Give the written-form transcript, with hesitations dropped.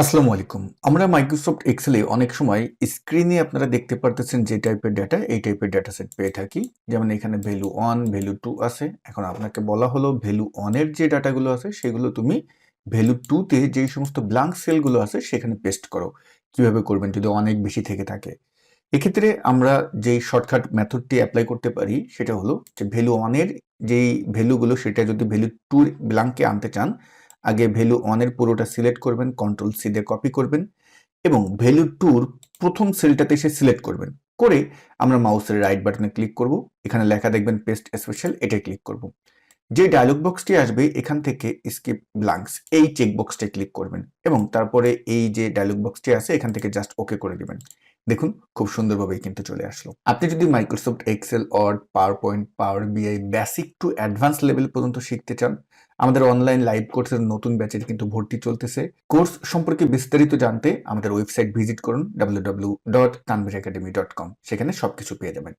আসসালামু আলাইকুম। আমরা মাইক্রোসফট এক্সেলে অনেক সময় স্ক্রিনে আপনারা দেখতে পারতেছেন যে টাইপের ডেটা, এই টাইপের ডেটা সেট পেয়ে থাকি। যেমন এখানে ভ্যালু 1, ভ্যালু 2 আছে। এখন আপনাকে বলা হলো ভ্যালু 1 এর যে ডাটাগুলো আছে সেগুলো তুমি ভ্যালু 2 তে যেই সমস্ত ব্ল্যাংক সেলগুলো আছে সেখানে পেস্ট করো। কিভাবে করবেন যদি অনেক বেশি থেকে থাকে? এক্ষেত্রে আমরা যেই শর্টকাট মেথডটি এপ্লাই করতে পারি সেটা হলো যে ভ্যালু 1 এর যেই ভ্যালুগুলো সেটা যদি ভ্যালু 2 ব্ল্যাংকে আনতে চান, আগে ভ্যালু 1 এর পুরোটা সিলেক্ট করবেন, কন্ট্রোল সি দিয়ে কপি করবেন এবং ভ্যালু 2 র প্রথম সেলটাতে এসে সিলেক্ট করবেন। করে আমরা মাউসের রাইট বাটনে ক্লিক করব। এখানে লেখা দেখবেন পেস্ট স্পেশাল, এটায় ক্লিক করব। যে ডায়লগ বক্সটি আসবে এখান থেকে স্কিপ ব্ল্যাঙ্কস এই চেক বক্সটায় ক্লিক করবেন এবং তারপরে এই যে ডায়লগ বক্সটি আছে এখান থেকে জাস্ট ওকে করে দিবেন। দেখুন খুব সুন্দরভাবেই কিন্তু চলে আসলো। আপনি যদি Microsoft Excel, Word, PowerPoint, Power BI basic to advance level পর্যন্ত শিখতে চান, আমাদের অনলাইন লাইভ কোর্সের নতুন ব্যাচের কিন্তু ভর্তি চলতেছে। কোর্স সম্পর্কে বিস্তারিত জানতে আমাদের ওয়েবসাইট ভিজিট করুন www.tanviracademy.com। সেখানে সবকিছু পেয়ে যাবেন।